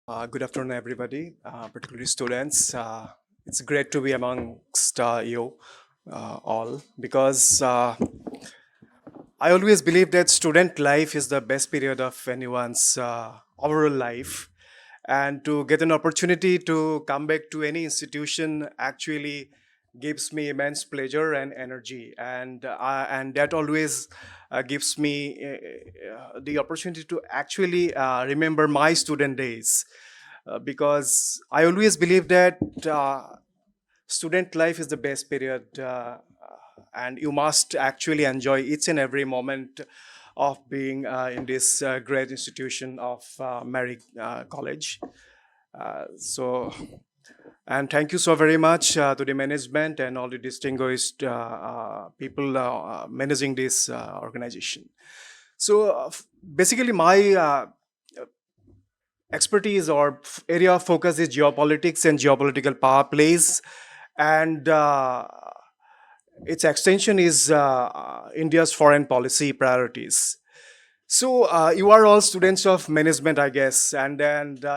Good afternoon, everybody, particularly students. It's great to be amongst you all because I always believe that student life is the best period of anyone's overall life. And to get an opportunity to come back to any institution actually gives me immense pleasure and energy. And that always gives me the opportunity to actually remember my student days because I always believe that student life is the best period, and you must actually enjoy each and every moment of being in this great institution of Meri College. So, and thank you so very much to the management and all the distinguished people managing this organization. So, basically, my expertise or area of focus is geopolitics and geopolitical power plays, and its extension is India's foreign policy priorities. So you are all students of management, I guess, and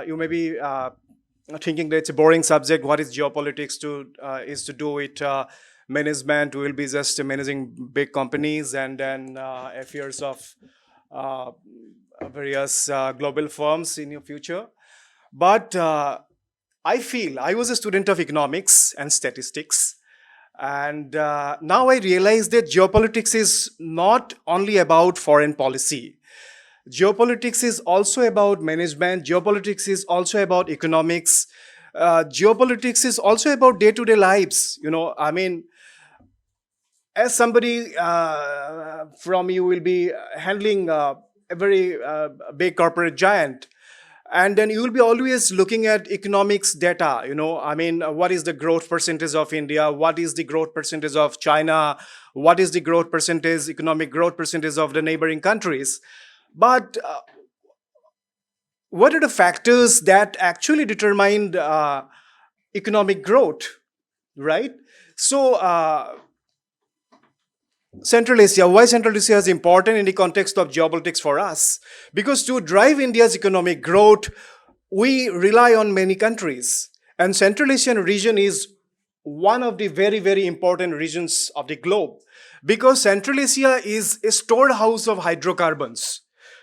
you may be thinking that it's a boring subject. What is geopolitics to is to do with management? We will be just managing big companies and then affairs of uh, various global firms in your future. But I feel I was a student of economics and statistics, and now I realize that geopolitics is not only about foreign policy. Geopolitics is also about management. Geopolitics is also about economics. Geopolitics is also about day-to-day lives. I mean, as somebody from you will be handling a very big corporate giant, and then you will be always looking at economics data. I mean, what is the growth percentage of India, what is the growth percentage of China, what is the growth percentage, economic growth percentage of the neighboring countries. But what are the factors that actually determine economic growth, right? So Central Asia. Why Central Asia is important in the context of geopolitics for us? Because to drive India's economic growth, we rely on many countries. And Central Asian region is one of the very, very important regions of the globe because Central Asia is a storehouse of hydrocarbons.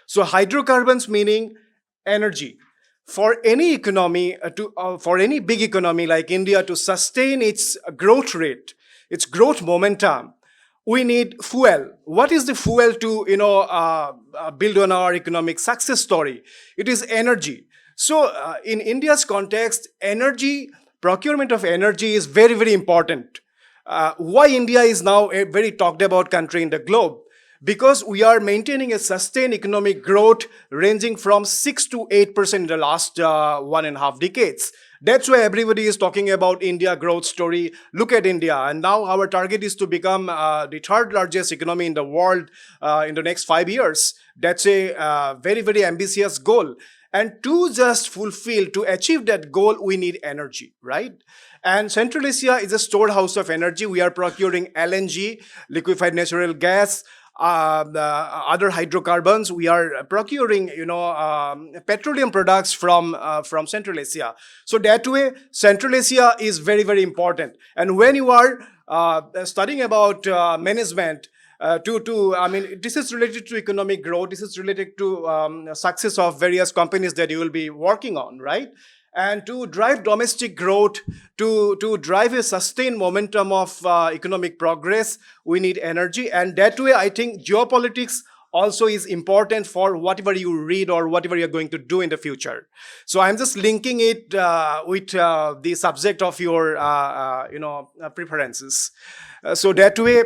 So hydrocarbons meaning energy. For any economy, for any big economy like India to sustain its growth rate, its growth momentum, we need fuel. What is the fuel to build on our economic success story? It is energy. So in India's context, energy procurement of energy is very, very important. Why India is now a very talked about country in the globe? Because we are maintaining a sustained economic growth ranging from 6 to 8% in the last 1.5 decades. That's why everybody is talking about India growth story. Look at India. And now our target is to become the third largest economy in the world in the next 5 years. That's a very, very ambitious goal. And to just fulfill, to achieve that goal, we need energy, right? And Central Asia is a storehouse of energy. We are procuring LNG, liquefied natural gas, the other hydrocarbons. We are procuring, petroleum products from Central Asia. So that way, Central Asia is very, very important. And when you are studying about management, I mean, this is related to economic growth. This is related to success of various companies that you will be working on, right? And to drive domestic growth, to drive a sustained momentum of economic progress, we need energy. And that way, I think geopolitics also is important for whatever you read or whatever you're going to do in the future. So I'm just linking it with the subject of your, preferences. So that way,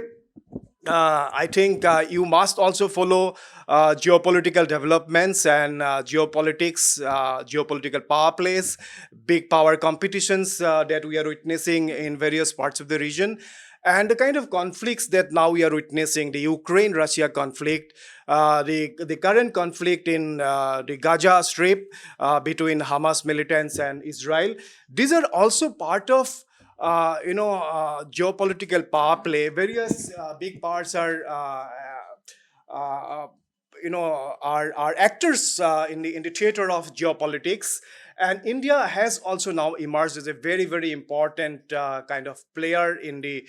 I think you must also follow geopolitical developments and geopolitical power plays, big power competitions that we are witnessing in various parts of the region, and the kind of conflicts that now we are witnessing, the Ukraine-Russia conflict, the current conflict in the Gaza Strip between Hamas militants and Israel. These are also part of geopolitical power play. Various big powers are, are actors in the theater of geopolitics, And India has also now emerged as a very, very important kind of player in the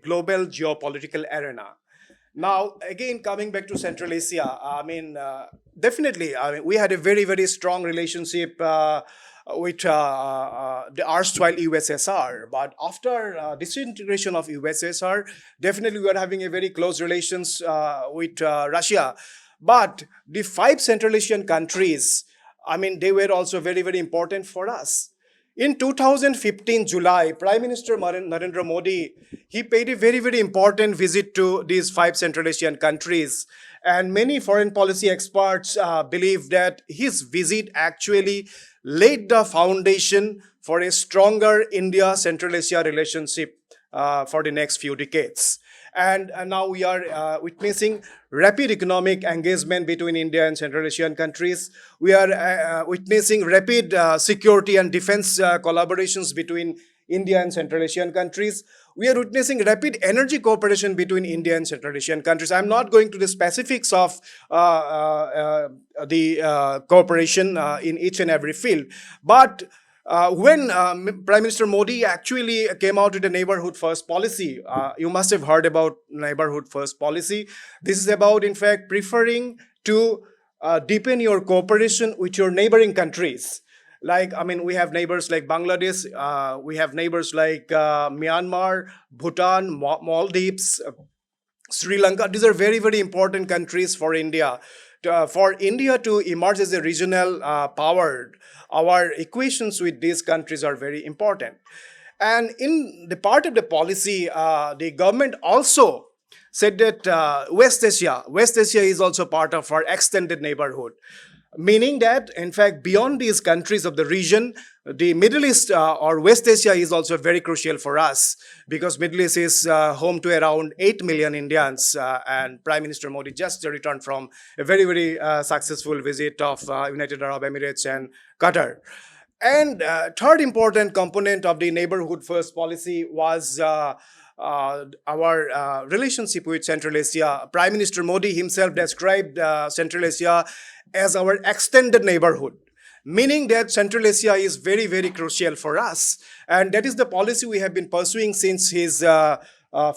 global geopolitical arena. Now, again, coming back to Central Asia, definitely, we had a very, very strong relationship with the erstwhile USSR. But after disintegration of USSR, definitely we are having a very close relations with Russia. But the five Central Asian countries, they were also very, very important for us. In 2015 July, Prime Minister Narendra Modi, he paid a very, very important visit to these five Central Asian countries. And many foreign policy experts believe that his visit actually laid the foundation for a stronger India-Central Asia relationship for the next few decades. And now we are witnessing rapid economic engagement between India and Central Asian countries. We are witnessing rapid security and defense collaborations between India and Central Asian countries. We are witnessing rapid energy cooperation between India and Central Asian countries. I'm not going to the specifics of the cooperation in each and every field, but when Prime Minister Modi actually came out with a neighborhood first policy, you must have heard about neighborhood first policy. This is about, in fact, preferring to deepen your cooperation with your neighboring countries. Like, we have neighbors like Bangladesh, we have neighbors like Myanmar, Bhutan, Maldives, Sri Lanka. These are very, very important countries for India. For India to emerge as a regional power, our equations with these countries are very important. And in the part of the policy, the government also said that West Asia is also part of our extended neighborhood. Meaning that, in fact, beyond these countries of the region, the Middle East or West Asia is also very crucial for us, because Middle East is home to around 8 million Indians, and Prime Minister Modi just returned from a very, very successful visit of United Arab Emirates and Qatar. And third important component of the neighborhood first policy was our relationship with Central Asia. Prime Minister Modi himself described Central Asia as our extended neighborhood, meaning that Central Asia is very, very crucial for us. And that is the policy we have been pursuing since his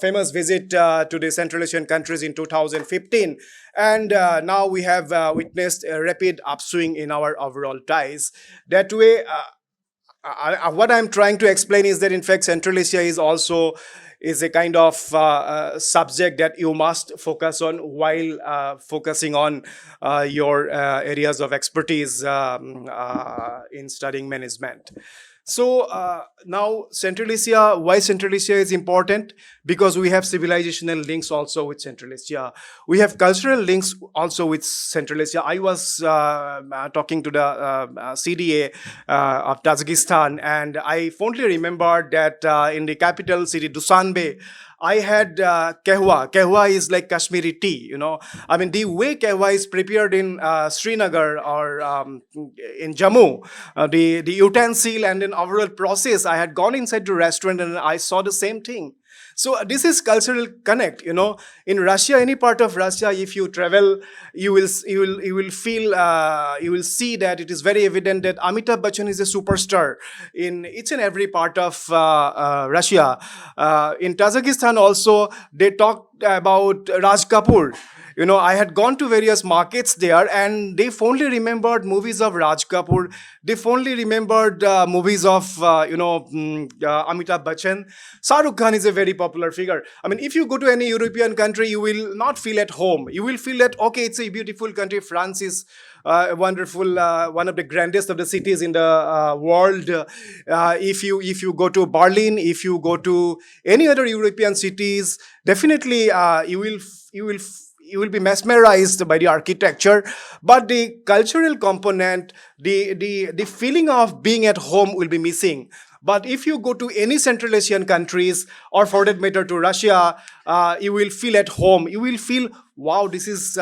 famous visit to the Central Asian countries in 2015. And now we have witnessed a rapid upswing in our overall ties. That way, what I'm trying to explain is that, in fact, Central Asia is a kind of subject that you must focus on while focusing on your areas of expertise in studying management. So now Central Asia, why Central Asia is important? Because we have civilizational links also with Central Asia. We have cultural links also with Central Asia. I was talking to the CDA of Tajikistan, and I fondly remember that in the capital city, Dushanbe, I had kahwa. Kahwa is like Kashmiri tea, the way kahwa is prepared in Srinagar or in Jammu, the utensil and an overall process, I had gone inside the restaurant and I saw the same thing. So this is cultural connect. In Russia, any part of Russia, if you travel, you will feel, you will see that it is very evident that Amitabh Bachchan is a superstar in each and every part of Russia. In Tajikistan also, they talked about Raj Kapoor. I had gone to various markets there, and they fondly remembered movies of Raj Kapoor. They fondly remembered movies of, Amitabh Bachchan. Shah Rukh Khan is a very popular figure. If you go to any European country, you will not feel at home. You will feel that, okay, it's a beautiful country. France is wonderful, one of the grandest of the cities in the world. If you go to Berlin, if you go to any other European cities, definitely you will be mesmerized by the architecture, but the cultural component, the feeling of being at home will be missing. But if you go to any Central Asian countries, or for that matter to Russia, you will feel at home. You will feel, wow, this is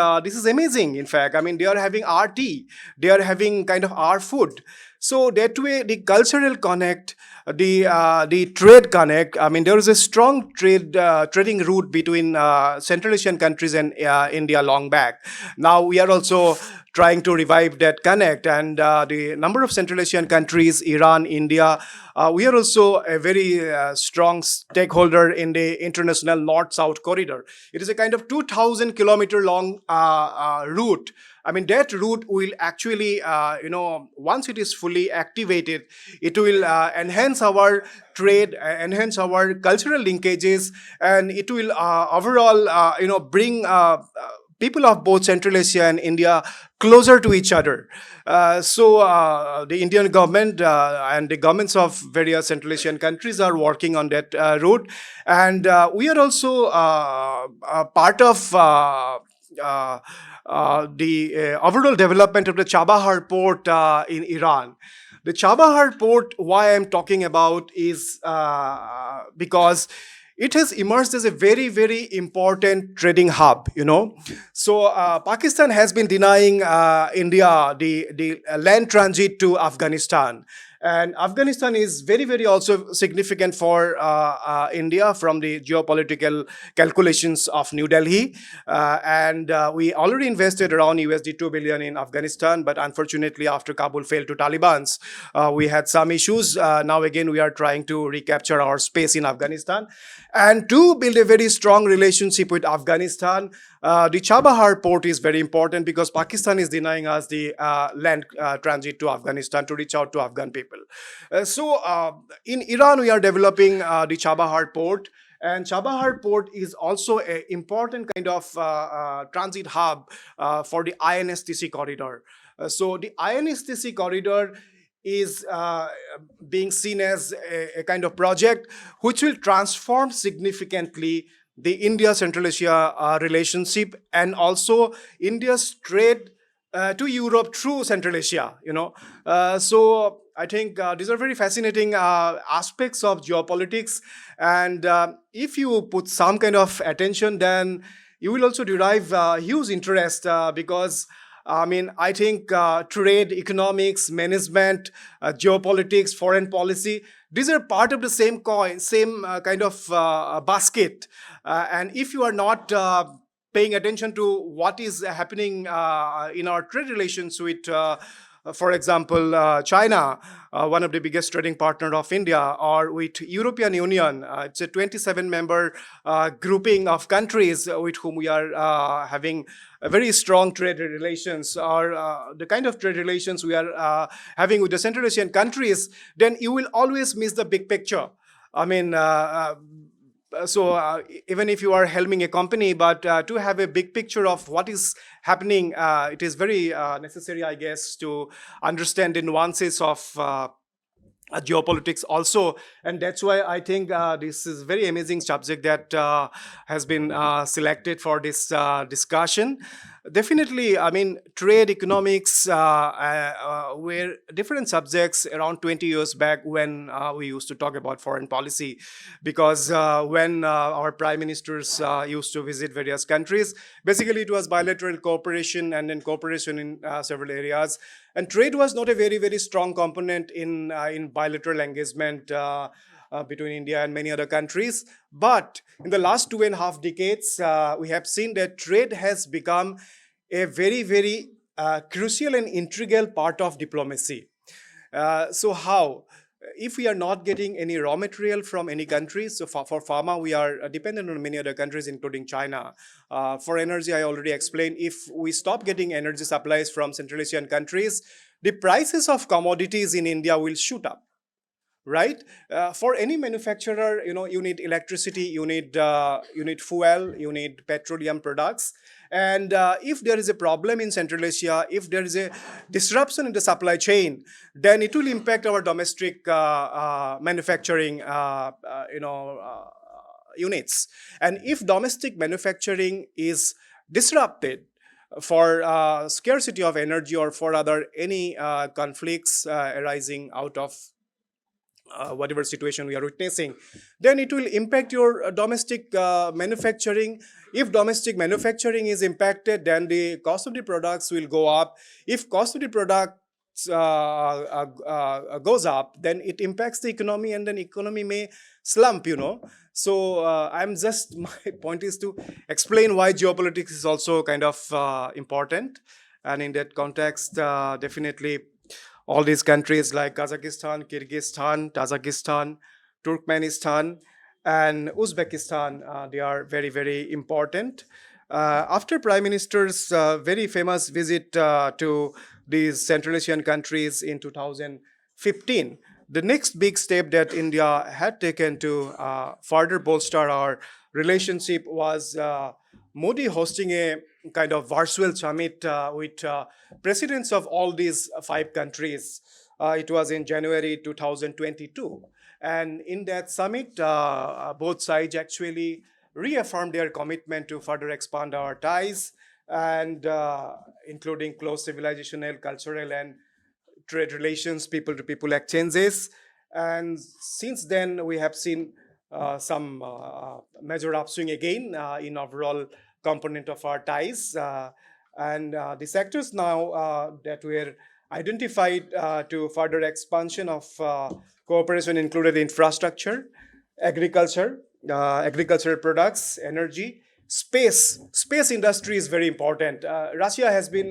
amazing. In fact, they are having our tea, they are having kind of our food. So that way, the cultural connect, the trade connect. I mean, there is a strong trading route between Central Asian countries and India long back. Now we are also trying to revive that connect, and the number of Central Asian countries, Iran, India, we are also a very strong stakeholder in the international north-south corridor. It is a kind of 2,000-kilometer long route. I mean, that route will actually, once it is fully activated, it will enhance our trade, enhance our cultural linkages, and it will overall, bring people of both Central Asia and India closer to each other. The Indian government and the governments of various Central Asian countries are working on that route, and we are also part of. The overall development of the Chabahar port in Iran. The Chabahar port, why I'm talking about is because it has emerged as a very, very important trading hub, So Pakistan has been denying India the land transit to Afghanistan. And Afghanistan is very, very also significant for India from the geopolitical calculations of New Delhi. And we already invested around USD 2 billion in Afghanistan, but unfortunately, after Kabul failed to Taliban's, we had some issues. Now again, we are trying to recapture our space in Afghanistan. And to build a very strong relationship with Afghanistan, the Chabahar port is very important because Pakistan is denying us the land transit to Afghanistan to reach out to Afghan people. In Iran, we are developing the Chabahar port. And Chabahar port is also an important kind of transit hub for the INSTC corridor. The INSTC corridor is being seen as a kind of project which will transform significantly the India-Central Asia relationship and also India's trade to Europe through Central Asia, So I think these are very fascinating aspects of geopolitics. And if you put some kind of attention, then you will also derive huge interest because I think trade, economics, management, geopolitics, foreign policy, these are part of the same coin, same kind of basket. And if you are not paying attention to what is happening in our trade relations with, for example, China, one of the biggest trading partner of India, or with European Union, it's a 27-member grouping of countries with whom we are having a very strong trade relations, or the kind of trade relations we are having with the Central Asian countries, then you will always miss the big picture. I mean, even if you are helming a company, but to have a big picture of what is happening, it is very necessary, I guess, to understand the nuances of geopolitics also. And that's why I think this is a very amazing subject that has been selected for this discussion. Definitely, trade, economics were different subjects around 20 years back when we used to talk about foreign policy, because when our prime ministers used to visit various countries, basically it was bilateral cooperation and then cooperation in several areas. And trade was not a very, very strong component in bilateral engagement between India and many other countries. But in the last 2.5 decades, we have seen that trade has become a very, very crucial and integral part of diplomacy. So how? If we are not getting any raw material from any country, so for pharma, we are dependent on many other countries, including China. For energy, I already explained, if we stop getting energy supplies from Central Asian countries, the prices of commodities in India will shoot up. Right? For any manufacturer, you need electricity, you need fuel, you need petroleum products. And if there is a problem in Central Asia, if there is a disruption in the supply chain, then it will impact our domestic manufacturing units. And if domestic manufacturing is disrupted for scarcity of energy or for any conflicts arising out of whatever situation we are witnessing, then it will impact your domestic manufacturing. If domestic manufacturing is impacted, then the cost of the products will go up. If cost of the product goes up, then it impacts the economy, and then economy may slump. So I'm just my point is to explain why geopolitics is also kind of important, and in that context, definitely all these countries like Kazakhstan, Kyrgyzstan, Tajikistan, Turkmenistan, and Uzbekistan, they are very, very important. After Prime Minister's very famous visit to these Central Asian countries in 2015, the next big step that India had taken to further bolster our relationship was Modi hosting a kind of virtual summit with presidents of all these five countries. It was in January 2022. And in that summit, both sides actually reaffirmed their commitment to further expand our ties and including close civilizational, cultural, and trade relations, people to people exchanges. And since then, we have seen some major upswing again in overall component of our ties. And the sectors now that were identified to further expansion of cooperation included infrastructure, agriculture, agricultural products, energy, space. Space industry is very important. Russia has been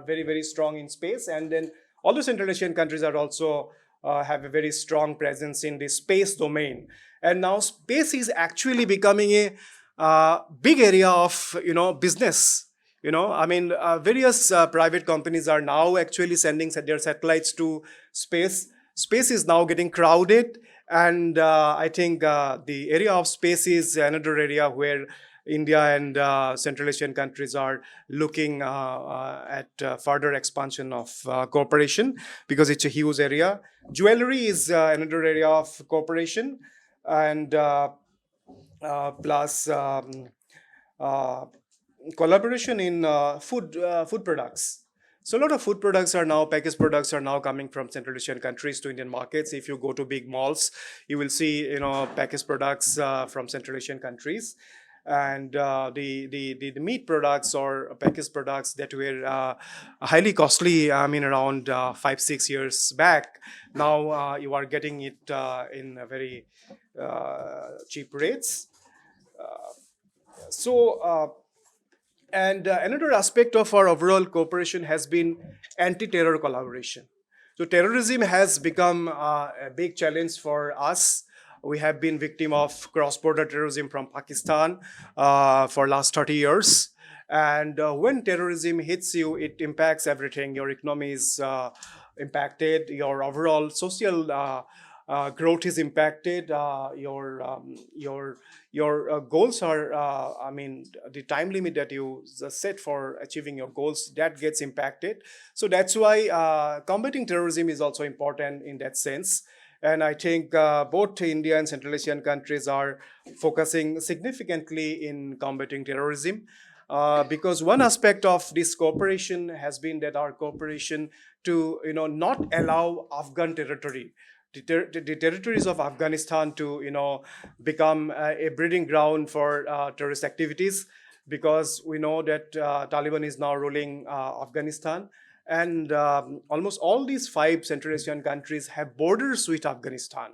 very, very strong in space, and then all the Central Asian countries are also have a very strong presence in the space domain. And now space is actually becoming a big area of business. I mean, various private companies are now actually sending their satellites to space. Space is now getting crowded, and I think the area of space is another area where India and Central Asian countries are looking at further expansion of cooperation, because it's a huge area. Jewelry is another area of cooperation, and plus uh, collaboration in food products. So a lot of food products are now, packaged products are now coming from Central Asian countries to Indian markets. If you go to big malls, you will see packaged products from Central Asian countries. And the meat products or packaged products that were highly costly, I mean, around 5-6 years back, now you are getting it in a very cheap rates. So and another aspect of our overall cooperation has been anti-terror collaboration. So terrorism has become a big challenge for us. We have been victim of cross-border terrorism from Pakistan for last 30 years. And when terrorism hits you, it impacts everything. Your economy is impacted. Your overall social growth is impacted. Your goals are, I mean, the time limit that you set for achieving your goals, that gets impacted. So that's why combating terrorism is also important in that sense. And I think both India and Central Asian countries are focusing significantly in combating terrorism. Because one aspect of this cooperation has been that our cooperation to not allow Afghan territory, the territories of Afghanistan to become a breeding ground for terrorist activities, because we know that Taliban is now ruling Afghanistan, and almost all these five Central Asian countries have borders with Afghanistan.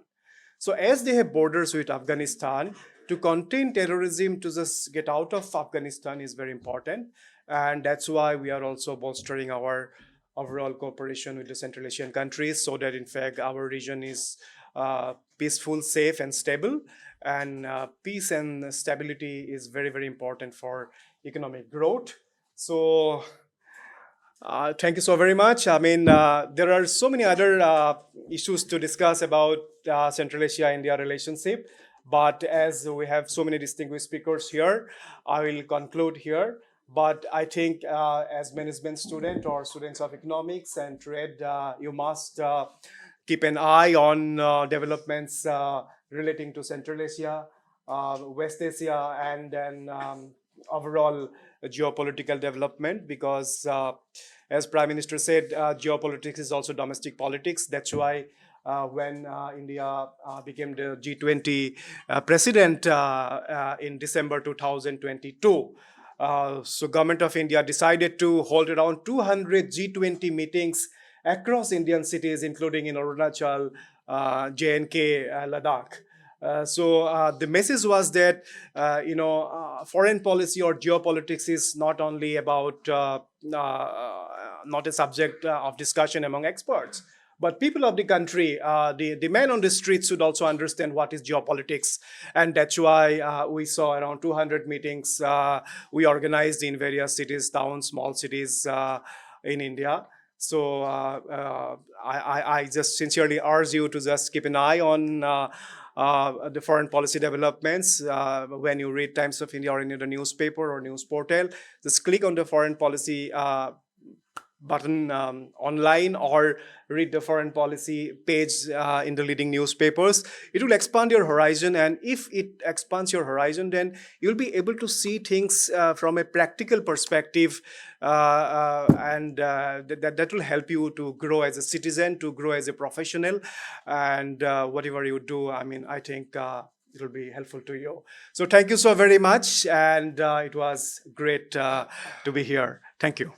So as they have borders with Afghanistan, to contain terrorism, to just get out of Afghanistan is very important. And that's why we are also bolstering our overall cooperation with the Central Asian countries, so that in fact our region is peaceful, safe, and stable. And peace and stability is very, very important for economic growth. So thank you so very much. I mean, there are so many other issues to discuss about Central Asia-India relationship. But as we have so many distinguished speakers here, I will conclude here. But I think as management student or students of economics and trade, you must keep an eye on developments relating to Central Asia, West Asia, and then overall geopolitical development, because as Prime Minister said, geopolitics is also domestic politics. That's why when India became the G20 president in December 2022, so government of India decided to hold around 200 G20 meetings across Indian cities, including in Arunachal, JNK, Ladakh. The message was that foreign policy or geopolitics is not only about not a subject of discussion among experts, but people of the country, the men on the streets should also understand what is geopolitics. And that's why we saw around 200 meetings we organized in various cities, towns, small cities in India. I just sincerely urge you to just keep an eye on the foreign policy developments. When you read Times of India or any other newspaper or news portal, just click on the foreign policy button online, or read the foreign policy page in the leading newspapers. It will expand your horizon, and if it expands your horizon, then you'll be able to see things from a practical perspective, that will help you to grow as a citizen, to grow as a professional, and whatever you do, I mean, I think it will be helpful to you. So thank you so very much, and it was great to be here. Thank you.